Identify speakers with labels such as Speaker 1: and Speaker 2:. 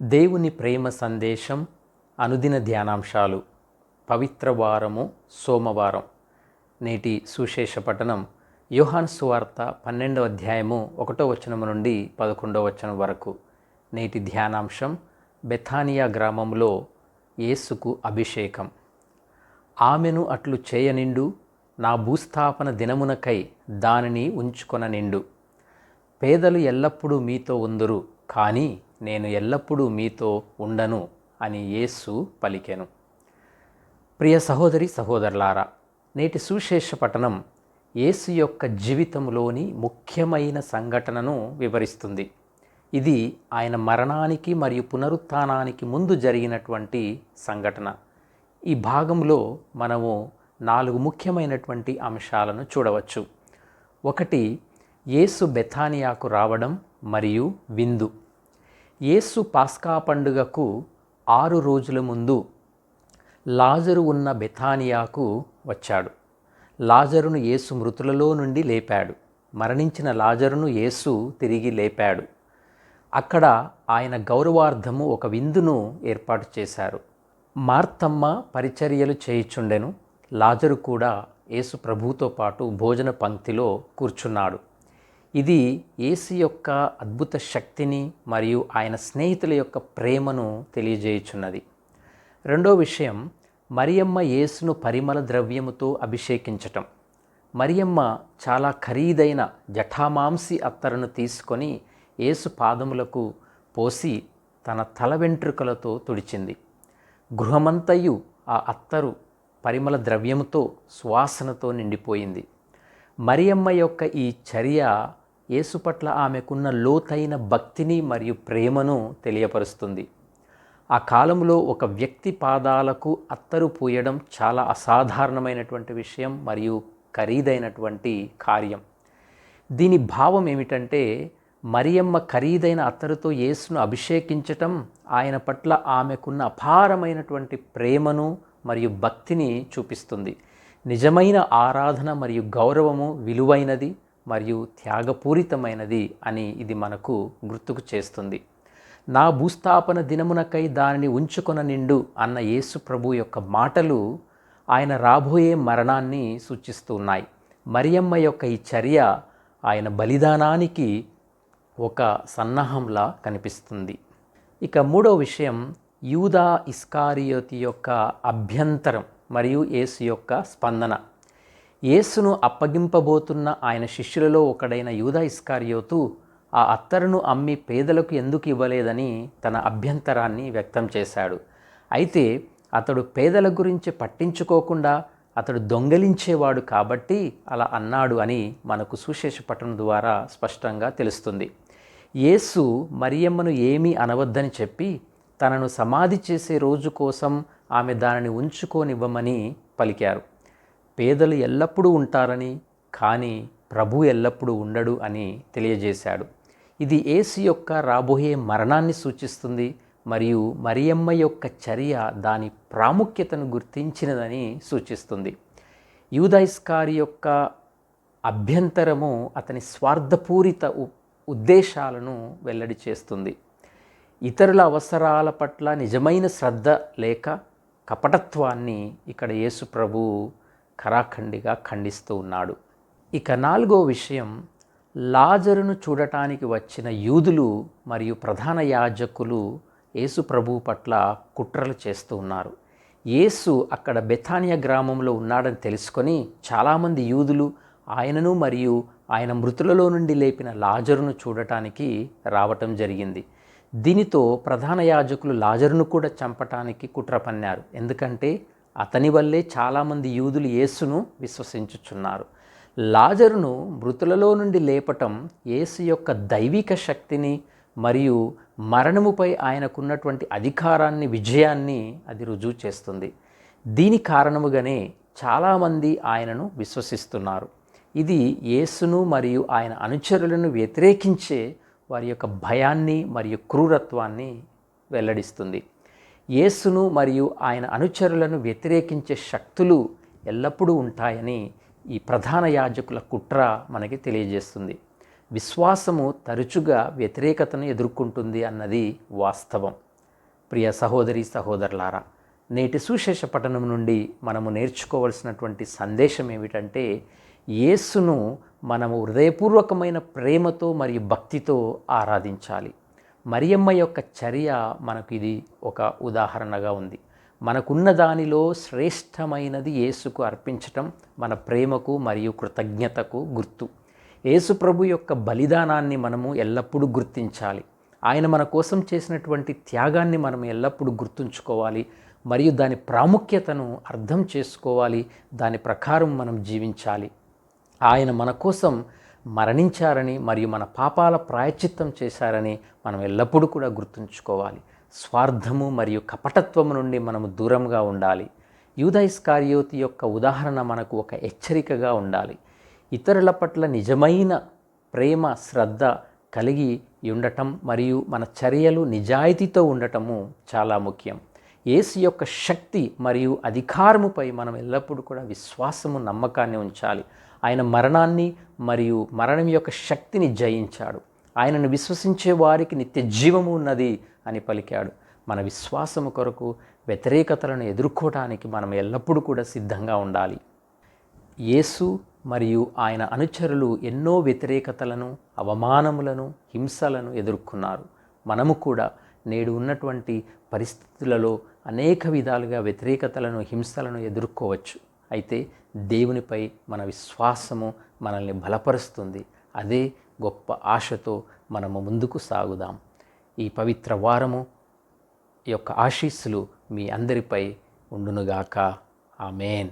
Speaker 1: దేవుని ప్రేమ సందేశం అనుదిన ధ్యానాంశాలు పవిత్ర వారము సోమవారం. నేటి సుశేష పఠనం యోహాను సువార్త 12వ అధ్యాయము 1వ వచనము నుండి 11వ వచనం వరకు. నేటి ధ్యానాంశం బెథానియా గ్రామంలో యేసుకు అభిషేకం. ఆమెను అట్లు చేయనిండు, నా భూస్థాపన దినమునకై దానిని ఉంచుకొననిండు. పేదలు ఎల్లప్పుడూ మీతో ఉందురు, కానీ నేను ఎల్లప్పుడూ మీతో ఉండను అని యేసు పలికెను. ప్రియ సహోదరి సహోదరులారా, నేటి సుశేష పఠనం యేసు యొక్క జీవితంలోని ముఖ్యమైన సంఘటనను వివరిస్తుంది. ఇది ఆయన మరణానికి మరియు పునరుత్థానానికి ముందు జరిగినటువంటి సంఘటన. ఈ భాగంలో మనము 4 ముఖ్యమైనటువంటి అంశాలను చూడవచ్చు. 1, యేసు బెథానియాకు రావడం మరియు విందు. యేసు పాస్కా పండుగకు 6 రోజుల ముందు లాజరు ఉన్న బెథానియాకు వచ్చాడు. లాజరును యేసు మృతులలో నుండి లేపాడు. మరణించిన లాజరును యేసు తిరిగి లేపాడు. అక్కడ ఆయన గౌరవార్థము ఒక విందును ఏర్పాటు చేశారు. మార్తమ్మ పరిచర్యలు చేయుచుండెను. లాజరు కూడా యేసు ప్రభువుతో పాటు భోజన పంక్తిలో కూర్చున్నాడు. ఇది యేసు యొక్క అద్భుత శక్తిని మరియు ఆయన స్నేహితుల యొక్క ప్రేమను తెలియజేయుచున్నది. రెండో విషయం, మరియమ్మ యేసును పరిమళ ద్రవ్యముతో అభిషేకించటం. మరియమ్మ చాలా ఖరీదైన జటామాంసి అత్తరును తీసుకొని యేసు పాదములకు పోసి తన తల వెంట్రుకలతో తుడిచింది. గృహమంతయు ఆ అత్తరు పరిమళ ద్రవ్యముతో సువాసనతో నిండిపోయింది. మరియమ్మ యొక్క ఈ చర్య యేసు పట్ల ఆమెకున్న లోతైన భక్తిని మరియు ప్రేమను తెలియపరుస్తుంది. ఆ కాలంలో ఒక వ్యక్తి పాదాలకు అత్తరు పూయడం చాలా అసాధారణమైనటువంటి విషయం మరియు ఖరీదైనటువంటి కార్యం. దీని భావం ఏమిటంటే, మరియమ్మ ఖరీదైన అత్తరుతో యేసును అభిషేకించటం ఆయన పట్ల ఆమెకున్న అపారమైనటువంటి ప్రేమను మరియు భక్తిని చూపిస్తుంది. నిజమైన ఆరాధన మరియు గౌరవము విలువైనది మరియు త్యాగపూరితమైనది అని ఇది మనకు గుర్తుకు చేస్తుంది. నా భూస్థాపన దినమునకై దానిని ఉంచుకొననిండు అన్న యేసు ప్రభు యొక్క మాటలు ఆయన రాబోయే మరణాన్ని సూచిస్తున్నాయి. మరియమ్మ యొక్క ఈ చర్య ఆయన బలిదానానికి ఒక సన్నాహంలా కనిపిస్తుంది. ఇక మూడో విషయం, యూదా ఇస్కారియోతు యొక్క అభ్యంతరం మరియు యేసు యొక్క స్పందన. యేసును అప్పగింపబోతున్న ఆయన శిష్యులలో ఒకడైన యూదా ఇస్కారియోతు ఆ అత్తరును అమ్మి పేదలకు ఎందుకు ఇవ్వలేదని తన అభ్యంతరాన్ని వ్యక్తం చేశాడు. అయితే అతడు పేదల గురించి పట్టించుకోకుండా అతడు దొంగలించేవాడు కాబట్టి అలా అన్నాడు అని మనకు సుశేష పఠనం ద్వారా స్పష్టంగా తెలుస్తుంది. యేసు మరియమ్మను ఏమీ అనవద్దని చెప్పి తనను సమాధి చేసే రోజు కోసం ఆమె దానిని ఉంచుకోనివ్వమని పలికారు. పేదలు ఎల్లప్పుడూ ఉంటారని, కానీ ప్రభు ఎల్లప్పుడూ ఉండడు అని తెలియజేశాడు. ఇది యేసు యొక్క రాబోయే మరణాన్ని సూచిస్తుంది మరియు మరియమ్మ యొక్క చర్య దాని ప్రాముఖ్యతను గుర్తించినదని సూచిస్తుంది. యూదా ఇస్కారి యొక్క అభ్యంతరము అతని స్వార్థపూరిత ఉద్దేశాలను వెల్లడి చేస్తుంది. ఇతరుల అవసరాల పట్ల నిజమైన శ్రద్ధ లేక కపటత్వాన్ని ఇక్కడ యేసు ప్రభు ఖరాఖండిగా ఖండిస్తూ ఉన్నాడు. ఇక 4వ విషయం, లాజరును చూడటానికి వచ్చిన యూదులు మరియు ప్రధాన యాజకులు యేసు ప్రభు పట్ల కుట్రలు చేస్తూ ఉన్నారు. యేసు అక్కడ బెథానియా గ్రామంలో ఉన్నాడని తెలుసుకొని చాలామంది యూదులు ఆయనను మరియు ఆయన మృతులలో నుండి లేపిన లాజరును చూడటానికి రావటం జరిగింది. దీనితో ప్రధాన యాజకులు లాజరును కూడా చంపటానికి కుట్ర పన్నారు. ఎందుకంటే అతని వల్లే చాలామంది యూదులు యేసును విశ్వసించుచున్నారు. లాజరును మృతులలో నుండి లేపటం యేసు యొక్క దైవిక శక్తిని మరియు మరణముపై ఆయనకున్నటువంటి అధికారాన్ని, విజయాన్ని అది రుజువు చేస్తుంది. దీని కారణముగానే చాలామంది ఆయనను విశ్వసిస్తున్నారు. ఇది యేసును మరియు ఆయన అనుచరులను వ్యతిరేకించే వారి యొక్క భయాన్ని మరియు క్రూరత్వాన్ని వెల్లడిస్తుంది. యేసును మరియు ఆయన అనుచరులను వ్యతిరేకించే శక్తులు ఎల్లప్పుడూ ఉంటాయని ఈ ప్రధాన యాజకుల కుట్ర మనకి తెలియజేస్తుంది. విశ్వాసము తరచుగా వ్యతిరేకతను ఎదుర్కొంటుంది అన్నది వాస్తవం. ప్రియ సహోదరి సహోదరులారా, నేటి సువిశేష పఠనం నుండి మనము నేర్చుకోవలసినటువంటి సందేశం ఏమిటంటే, యేసును మనము హృదయపూర్వకమైన ప్రేమతో మరియు భక్తితో ఆరాధించాలి. మరియమ్మ యొక్క చర్య మనకు ఇది ఒక ఉదాహరణగా ఉంది. మనకున్న దానిలో శ్రేష్టమైనది యేసుకు అర్పించటం మన ప్రేమకు మరియు కృతజ్ఞతకు గుర్తు. యేసు ప్రభు యొక్క బలిదానాన్ని మనము ఎల్లప్పుడూ గుర్తించాలి. ఆయన మన కోసం చేసినటువంటి త్యాగాన్ని మనం ఎల్లప్పుడూ గుర్తుంచుకోవాలి మరియు దాని ప్రాముఖ్యతను అర్థం చేసుకోవాలి. దాని ప్రకారం మనం జీవించాలి. ఆయన మన కోసం మరణించారని మరియు మన పాపాల ప్రాయశ్చిత్తం చేశారని మనం ఎల్లప్పుడూ కూడా గుర్తుంచుకోవాలి. స్వార్థము మరియు కపటత్వము నుండి మనము దూరంగా ఉండాలి. యూదా ఇస్కారియోతు యొక్క ఉదాహరణ మనకు ఒక హెచ్చరికగా ఉండాలి. ఇతరుల పట్ల నిజమైన ప్రేమ శ్రద్ధ కలిగి ఉండటం మరియు మన చర్యలు నిజాయితీతో ఉండటము చాలా ముఖ్యం. యేసు యొక్క శక్తి మరియు అధికారముపై మనం ఎల్లప్పుడూ కూడా విశ్వాసము నమ్మకాన్ని ఉంచాలి. ఆయన మరణాన్ని మరియు మరణం యొక్క శక్తిని జయించాడు. ఆయనను విశ్వసించే వారికి నిత్య జీవము ఉన్నది అని పలికాడు. మన విశ్వాసము కొరకు వ్యతిరేకతలను ఎదుర్కోవడానికి మనం ఎల్లప్పుడూ కూడా సిద్ధంగా ఉండాలి. యేసు మరియు ఆయన అనుచరులు ఎన్నో వ్యతిరేకతలను, అవమానములను, హింసలను ఎదుర్కొన్నారు. మనము కూడా నేడు ఉన్నటువంటి పరిస్థితులలో అనేక విధాలుగా వ్యతిరేకతలను, హింసలను ఎదుర్కోవచ్చు. అయితే దేవునిపై మన విశ్వాసము మనల్ని బలపరుస్తుంది. అదే గొప్ప ఆశతో మనము ముందుకు సాగుదాం. ఈ పవిత్ర వారము యొక్క ఆశీస్సులు మీ అందరిపై ఉండునుగాక. ఆమేన్.